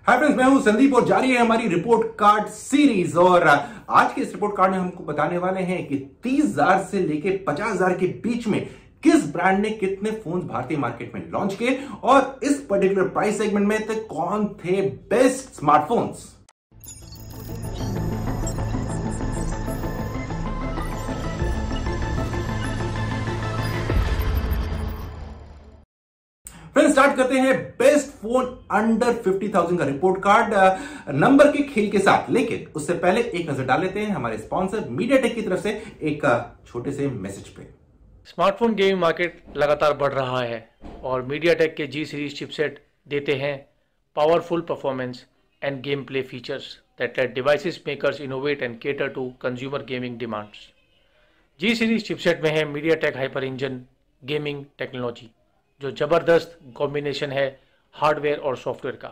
Hi friends, मैं हूं संदीप और जारी है हमारी रिपोर्ट कार्ड सीरीज। और आज के इस रिपोर्ट कार्ड में हमको बताने वाले हैं कि 30,000 से लेके 50,000 के बीच में किस ब्रांड ने कितने फोन्स भारतीय मार्केट में लॉन्च किए और इस पर्टिकुलर प्राइस सेगमेंट में थे कौन थे बेस्ट स्मार्टफोन्स। फ्रेंड्स, स्टार्ट करते हैं बेस्ट फोन अंडर 50,000 का रिपोर्ट कार्ड नंबर के खेल के साथ। लेकिन उससे पहले एक नजर डाल लेते हैं हमारे स्पॉन्सर मीडियाटेक की तरफ से एक छोटे से मैसेज पे। स्मार्टफोन गेमिंग मार्केट लगातार बढ़ रहा है और मीडियाटेक के जी सीरीज चिपसेट देते हैं powerful performance and game play features that let devices makers innovate and cater to consumer gaming demands. G series chipset में है MediaTek hyper engine gaming technology, जो ज़बरदस्त कॉम्बिनेशन है हार्डवेयर और सॉफ्टवेयर का,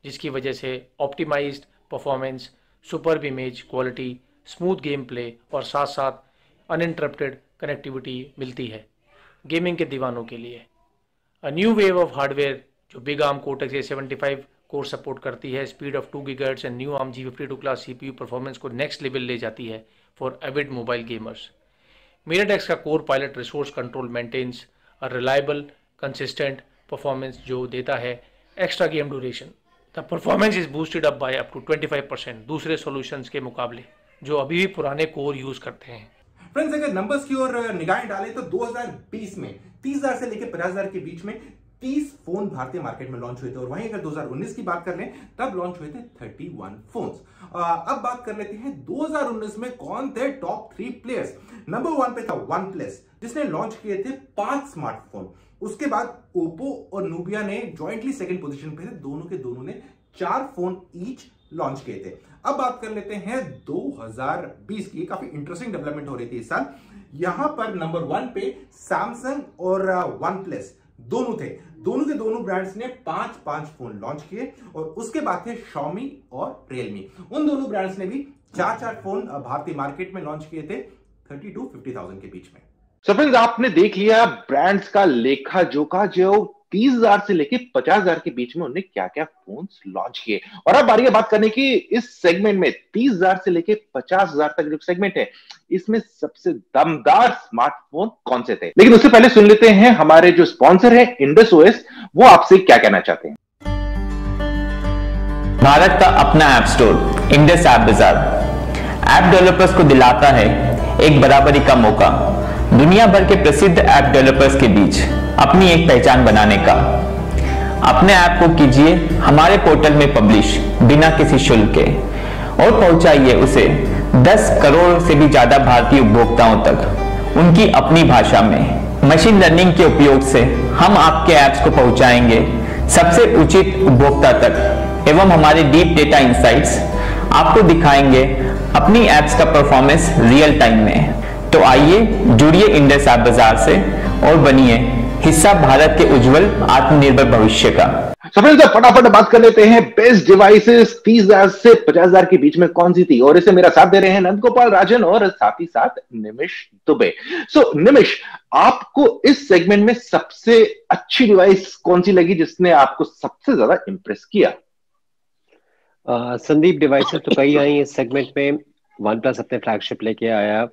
जिसकी वजह से optimised performance, superb image quality, smooth game play और साथ साथ अनइंटरप्टेड कनेक्टिविटी मिलती है गेमिंग के दीवानों के लिए। A new wave of hardware जो big arm cortex A75 core support करती है, speed of 2 GHz and new arm G52 class CPU performance को नेक्स्ट लेवल ले जाती है for avid mobile gamers. MediaTek का core pilot resource control maintains a reliable consistent performance जो देता है extra game duration. The performance is boosted up by up to 25% दूसरे solutions के मुकाबले जो अभी भी पुराने कोर यूज करते हैं। फ्रेंड्स, अगर नंबर्स की ओर निगाहें डालें तो 2020 में 30,000 से लेकर 50,000 के बीच में 30 फोन भारतीय मार्केट में लॉन्च हुए थे। और वहीं अगर 2019 की बात कर लें तब लॉन्च हुए थे 31 फोन्स। अब बात कर लेते हैं 2019 में कौन थे टॉप 3 प्लेयर्स। नंबर 1 पे था वन प्लस, जिसने लॉन्च किए थे 5 स्मार्टफोन। उसके बाद ओप्पो और नूबिया ने ज्वाइंटली सेकंड पोजीशन पे थे, दोनों के दोनों ने 4 फोन ईच लॉन्च किए थे। अब बात कर लेते हैं 2020 की। काफी इंटरेस्टिंग डेवलपमेंट हो रही थी इस साल। यहां पर नंबर 1 पे सैमसंग और वन प्लस दोनों थे। दोनों के दोनों ब्रांड्स ने 5-5 फोन लॉन्च किए। और उसके बाद थे Xiaomi और Realme। उन दोनों ब्रांड्स ने भी 4-4 फोन भारतीय मार्केट में लॉन्च किए थे 30,000 to 50,000 के बीच में। सो फ्रेंड्स, आपने देख लिया ब्रांड्स का लेखा जोखा जो 30,000 से लेके 50,000 के बीच में उन्होंने क्या क्या फोन्स लॉन्च किए। और अब बारी है बात करने की इस सेगमेंट में 30,000 से लेके 50,000 तक जो सेगमेंट है, इसमें सबसे दमदार स्मार्टफोन कौन से थे। लेकिन उससे पहले सुन लेते हैं हमारे जो स्पॉन्सर है इंडस ओएस, वो आपसे क्या कहना चाहते हैं। भारत का अपना ऐप स्टोर इंडस ऐप बाजार ऐप डेवलपर्स को दिलाता है एक बराबरी का मौका, दुनिया भर के प्रसिद्ध ऐप डेवलपर्स के बीच अपनी एक पहचान बनाने का। अपने ऐप को कीजिए हमारे पोर्टल में पब्लिश बिना किसी शुल्क के और पहुंचाइए उसे 10 करोड़ से भी ज्यादा भारतीय उपभोक्ताओं तक उनकी अपनी भाषा में। मशीन लर्निंग के उपयोग से हम आपके ऐप्स को पहुंचाएंगे सबसे उचित उपभोक्ता तक एवं हमारे डीप डेटा इंसाइट्स आपको दिखाएंगे अपनी ऐप्स का परफॉर्मेंस रियल टाइम में। तो आइए जुड़िए इंडस ऐप बाजार से और बनिए हिस्सा भारत के उज्जवल आत्मनिर्भर भविष्य का। फटाफट बात कर लेते हैं बेस्ट डिवाइसेस 30,000 से 50,000 के बीच में कौन सी थी। और इसे मेरा साथ दे रहे हैं नंद गोपाल राजन और साथ ही साथ निमिष दुबे। सो निमिष, आपको इस सेगमेंट में सबसे अच्छी डिवाइस कौन सी लगी जिसने आपको सबसे ज्यादा इंप्रेस किया? संदीप, डिवाइसेस तो कई आई इस सेगमेंट में। वन प्लस अपने फ्लैगशिप लेके आया।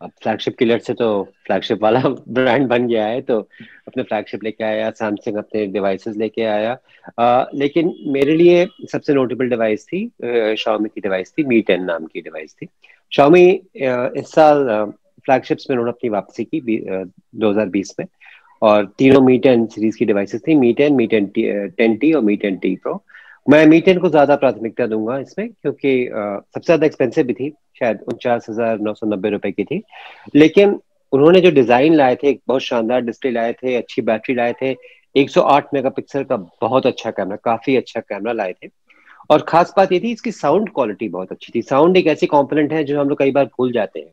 अब फ्लैगशिप किलर से तो फ्लैगशिप वाला ब्रांड बन गया है, तो अपने फ्लैगशिप लेके आया। सैमसंग अपने डिवाइसेस लेके आया। लेकिन मेरे लिए सबसे नोटेबल डिवाइस थी Xiaomi की डिवाइस थी, Mi 10 नाम की डिवाइस थी। Xiaomi इस साल फ्लैगशिप्स में उन्होंने अपनी वापसी की 2020 में, और तीनों Mi 10 सीरीज की डिवाइसेस थी, Mi 10, Mi 10T और Mi 10T Pro। मैं Mi 10 को ज्यादा प्राथमिकता दूंगा इसमें, क्योंकि सबसे ज्यादा एक्सपेंसिव भी थी, शायद 49,990 रुपए की थी। लेकिन उन्होंने जो डिजाइन लाए थे, एक बहुत शानदार डिस्प्ले लाए थे, अच्छी बैटरी लाए थे, 108 मेगापिक्सल का बहुत अच्छा कैमरा, काफी अच्छा कैमरा लाए थे। और खास बात ये थी इसकी साउंड क्वालिटी बहुत अच्छी थी। साउंड एक ऐसी कंपोनेंट है जो हम लोग कई बार भूल जाते हैं।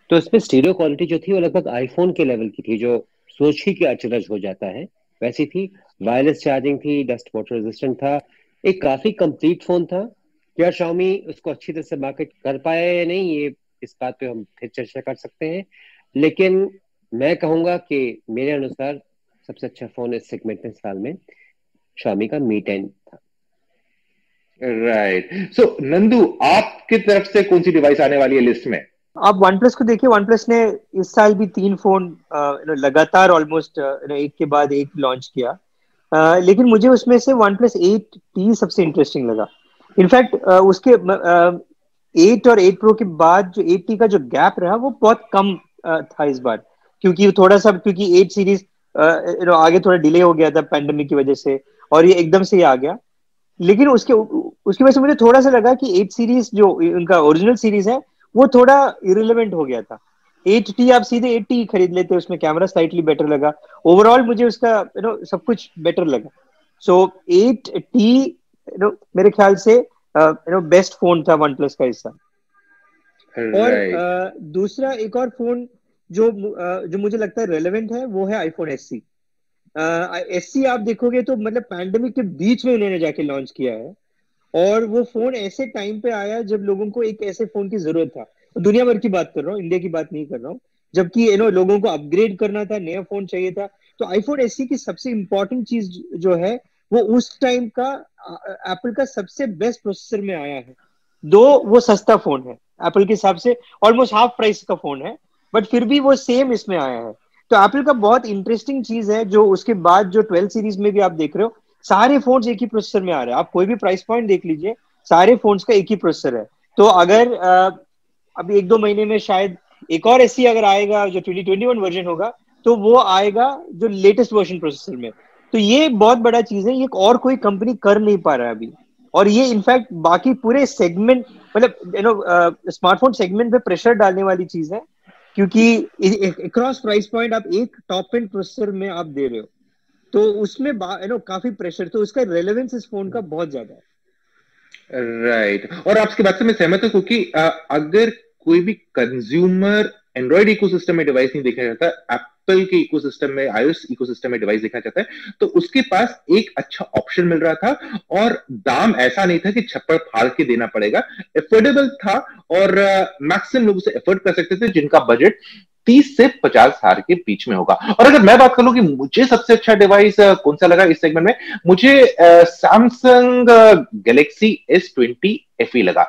तो इसमें स्टीरियो क्वालिटी जो थी वो लगभग आईफोन के लेवल की थी, जो सोच ही के अचरज हो जाता है वैसी थी। वायरलेस चार्जिंग थी, डस्ट वाटर रेजिस्टेंट था, एक काफी कंप्लीट फोन था। क्या Xiaomi उसको अच्छी तरह से मार्केट कर पाया या नहीं, ये इस बात पे हम फिर चर्चा कर सकते हैं। लेकिन मैं कहूंगा कि मेरे अनुसार सबसे अच्छा फोन इस सेगमेंट में इस साल में Xiaomi का Mi 10 था। राइट। सो नंदू, आपकी तरफ से कौन सी डिवाइस आने वाली है लिस्ट में? आप वन प्लस को देखिए, वन प्लस ने इस साल भी 3 फोन लगातार ऑलमोस्ट एक के बाद एक लॉन्च किया। लेकिन मुझे उसमें से वन प्लस 8T सबसे इंटरेस्टिंग लगा। इनफैक्ट उसके 8 और 8 प्रो के बाद जो 8T का जो गैप रहा वो बहुत कम था इस बार, क्योंकि थोड़ा सा, क्योंकि 8 सीरीज आगे थोड़ा डिले हो गया था पैंडेमिक की वजह से, और ये एकदम से ही आ गया। लेकिन उसके उसकी वजह से मुझे थोड़ा सा लगा कि 8 सीरीज जो उनका ओरिजिनल सीरीज है वो थोड़ा इरिलेवेंट हो गया था। 8T आप सीधे 8T खरीद लेते, उसमें कैमरा स्लाइटली बेटर लगा। ओवरऑल मुझे उसका सब कुछ बेटर लगा। सो 8T मेरे ख्याल से बेस्ट फोन था वन प्लस का हिस्सा। और दूसरा एक और फोन जो मुझे लगता है रेलेवेंट है वो है आईफोन SE। SE आप देखोगे तो मतलब पैंडेमिक के बीच में उन्होंने जाके लॉन्च किया है, और वो फोन ऐसे टाइम पे आया जब लोगों को एक ऐसे फोन की जरूरत था। दुनिया भर की बात कर रहा हूँ, इंडिया की बात नहीं कर रहा हूँ। जबकि लोगों को अपग्रेड करना था, नया फोन चाहिए था, तो आईफोन SE की सबसे इंपॉर्टेंट चीज जो है वो उस टाइम का एप्पल का सबसे बेस्ट प्रोसेसर में आया है। दो वो सस्ता फोन है एप्पल के हिसाब से, ऑलमोस्ट हाफ प्राइस का फोन है, बट फिर भी वो सेम इसमें आया है। तो एप्पल का बहुत इंटरेस्टिंग चीज है जो उसके बाद जो 12 सीरीज में भी आप देख रहे हो, सारे फोन्स एक ही प्रोसेसर में आ रहे हैं। आप कोई भी प्राइस पॉइंट देख लीजिए, सारे फोन्स का एक ही प्रोसेसर है। तो अगर अभी 1-2 महीने में शायद एक और SE अगर आएगा जो 2021 वर्जन होगा, तो वो आएगा जो लेटेस्ट वर्जन प्रोसेसर में। तो ये बहुत बड़ा चीज है, ये और कोई कंपनी कर नहीं पा रहा है अभी। और ये इनफैक्ट बाकी पूरे सेगमेंट, मतलब स्मार्टफोन सेगमेंट पे प्रेशर डालने वाली चीज है, क्योंकि अक्रॉस प्राइस पॉइंट आप एक टॉप एंड प्रोसेसर में आप दे रहे हो, तो उसमें काफी प्रेशर, तो उसका रेलेवेंस इस फोन का बहुत ज्यादा है। राइट। और आपकी बात से मैं सहमत हूं, क्योंकि अगर कोई भी कंज्यूमर एंड्रॉइड इकोसिस्टम में डिवाइस नहीं देखा जाता, एप्पल के इकोसिस्टम में, iOS इकोसिस्टम में डिवाइस देखा जाता है, तो उसके पास एक अच्छा ऑप्शन मिल रहा था, और दाम ऐसा नहीं था कि छप्पड़ फाड़ के देना पड़ेगा, एफोर्डेबल था, और मैक्सिमम लोग उसे एफोर्ड कर सकते थे जिनका बजट 30 से 50 हजार के बीच में होगा। और अगर मैं बात करूं कि मुझे सबसे अच्छा डिवाइस कौन सा लगा इस सेगमेंट में, मुझे सैमसंग गैलेक्सी S20 FE लगा।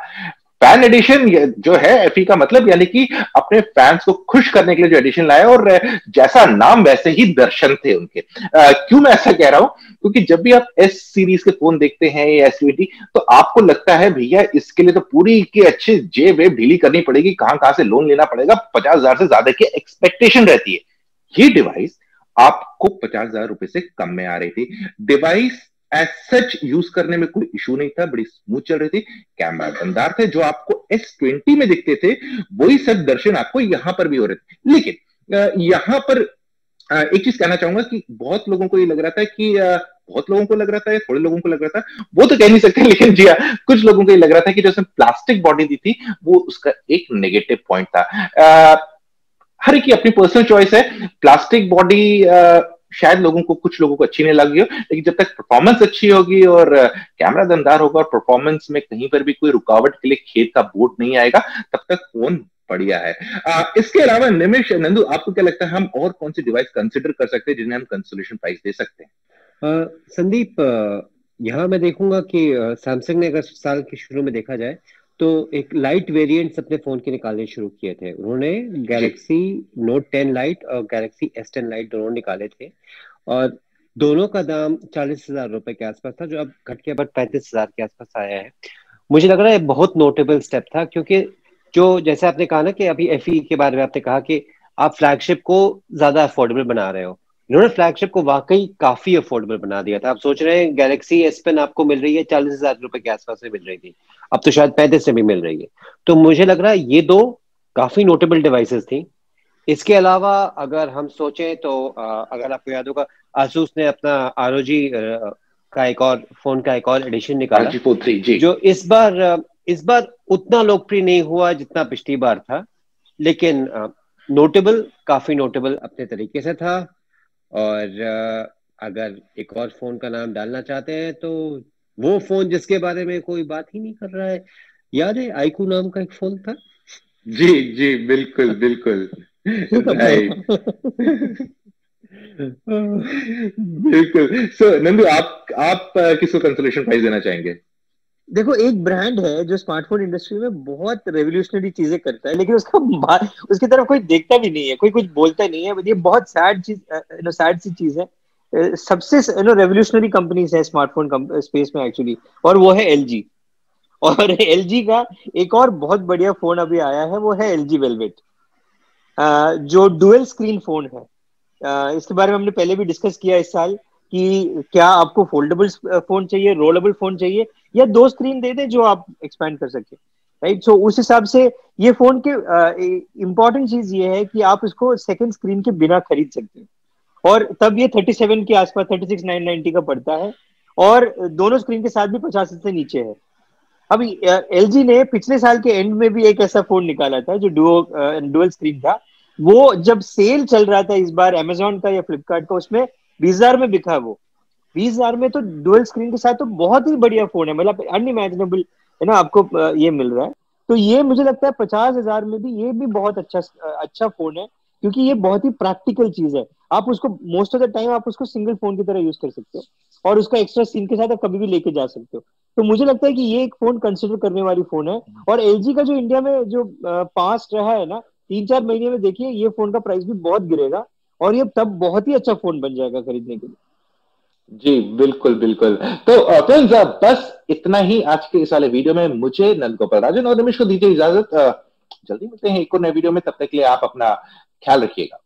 फैन एडिशन जो है FE का मतलब, यानी कि अपने फैंस को खुश करने के लिए जो एडिशन लाया, और जैसा नाम वैसे ही दर्शन थे उनके। क्यों मैं ऐसा कह रहा हूं, क्योंकि जब भी आप S सीरीज के फोन देखते हैं या S20, तो आपको लगता है भैया इसके लिए तो पूरी के अच्छे जेब वेब ढीली करनी पड़ेगी, कहां कहां से लोन लेना पड़ेगा, 50,000 से ज्यादा की एक्सपेक्टेशन रहती है। ये डिवाइस आपको 50,000 रुपए से कम में आ रही थी। डिवाइस एज सच यूज करने में कोई इशू नहीं था, बड़ी स्मूथ चल रही थी, कैमरा दमदार थे। जो आपको S20 में दिखते थे वही सब दर्शन आपको यहां पर भी हो रहे थे। लेकिन यहां पर एक चीज कहना चाहूंगा कि बहुत लोगों को ये लग रहा था कि बहुत लोगों को लग रहा था, थोड़े लोगों को लग रहा था, वो तो कह नहीं सकते, लेकिन जी हाँ, कुछ लोगों को ये लग रहा था कि जो उसने प्लास्टिक बॉडी दी थी वो उसका एक नेगेटिव पॉइंट था। हर एक की अपनी पर्सनल चॉइस है। प्लास्टिक बॉडी शायद कुछ लोगों को अच्छी नहीं लगी हो, लेकिन जब तक परफॉर्मेंस अच्छी होगी और कैमरा दमदार होगा और परफॉर्मेंस में कहीं पर भी कोई रुकावट के लिए खेत का बोर्ड नहीं आएगा, तब तक फोन बढ़िया है। इसके अलावा निमिष, नंदू, आपको क्या लगता है हम और कौन सी डिवाइस कंसिडर कर सकते हैं जिन्हें हम कंसोलेशन प्राइस दे सकते हैं? संदीप, यहाँ मैं देखूंगा कि सैमसंग ने अगर साल के शुरू में देखा जाए तो एक लाइट वेरिएंट्स अपने फोन के निकालने शुरू किए थे। उन्होंने गैलेक्सी नोट 10 लाइट और गैलेक्सी S10 लाइट दोनों निकाले थे, और दोनों का दाम 40,000 रुपए के आसपास था, जो अब घट के अब 35,000 के आसपास आया है। मुझे लग रहा है बहुत नोटेबल स्टेप था, क्योंकि जो जैसे आपने कहा ना कि अभी FE के बारे में आपने कहा कि आप फ्लैगशिप को ज्यादा अफोर्डेबल बना रहे हो, इन्होंने फ्लैगशिप को वाकई काफी अफोर्डेबल बना दिया था। आप सोच रहे हैं गैलेक्सी S पेन आपको मिल रही है 40,000 रुपए के आसपास में मिल रही थी, अब तो शायद 35 से भी मिल रही है। तो मुझे लग रहा है ये दो काफी नोटेबल डिवाइसेस थी। इसके अलावा अगर हम सोचें तो अगर आपको याद होगा, आसूस ने अपना ROG का एक और फोन का एक और एडिशन निकाला, RG43 जो इस बार उतना लोकप्रिय नहीं हुआ जितना पिछली बार था, लेकिन नोटेबल, काफी नोटेबल अपने तरीके से था। और अगर एक और फोन का नाम डालना चाहते हैं तो वो फोन जिसके बारे में कोई बात ही नहीं कर रहा है, याद है iQOO नाम का एक फोन था? जी जी, बिल्कुल बिल्कुल, राइट। बिल्कुल। सो नंदू, आप किसको कंसोलेशन प्राइज देना चाहेंगे? देखो, एक ब्रांड है जो स्मार्टफोन इंडस्ट्री में बहुत रेवोल्यूशनरी चीजें करता है, लेकिन उसकी तरफ कोई देखता भी नहीं है, कोई कुछ बोलता नहीं है। ये बहुत सैड चीज, सैड सी चीज है। सबसे रेवोल्यूशनरी कंपनीज है स्मार्टफोन स्पेस में एक्चुअली, और वो है एलजी। और एलजी का एक और बहुत बढ़िया फोन अभी आया है, वो है एलजी वेलवेट, जो डुअल स्क्रीन फोन है। इसके बारे में हमने पहले भी डिस्कस किया इस साल कि क्या आपको फोल्डेबल फोन चाहिए, रोलेबल फोन चाहिए, या दो स्क्रीन दे दे जो आप एक्सपैंड कर सके, राइट। सो उस हिसाब से ये फोन के इंपॉर्टेंट चीज ये है कि आप इसको सेकंड स्क्रीन के बिना खरीद सकते हैं, और तब ये 37 के आसपास 36,990 का पड़ता है, और दोनों स्क्रीन के साथ भी 50 से नीचे है। अभी एलजी ने पिछले साल के एंड में भी एक ऐसा फोन निकाला था जो डुअल स्क्रीन था। वो जब सेल चल रहा था इस बार अमेजोन का या फ्लिपकार्ट का, उसमें 20,000 में बिका वो। 20,000 में तो डुअल स्क्रीन के साथ तो बहुत ही बढ़िया फोन है, मतलब अनइमेजिनेबल है ना, आपको ये मिल रहा है। तो ये मुझे लगता है 50,000 में भी ये भी बहुत अच्छा फोन है, क्योंकि ये बहुत ही प्रैक्टिकल चीज है। आप उसको मोस्ट ऑफ द टाइम आप उसको सिंगल फोन की तरह यूज कर सकते हो, और उसका एक्स्ट्रा सिम के साथ आप कभी भी लेके जा सकते हो। तो मुझे लगता है कि ये एक फोन कंसिडर करने वाली फोन है। और एलजी का जो इंडिया में जो पास्ट रहा है ना 3-4 महीने में, देखिए ये फोन का प्राइस भी बहुत गिरेगा, और ये तब बहुत ही अच्छा फोन बन जाएगा खरीदने के लिए। जी बिल्कुल बिल्कुल। तो फ्रेंड्स, बस इतना ही आज के इस वाले वीडियो में। मुझे नंदगोपाल राजन और रमेश को दीजिए इजाजत। जल्दी मिलते हैं एक और नए वीडियो में, तब तक के लिए आप अपना ख्याल रखिएगा।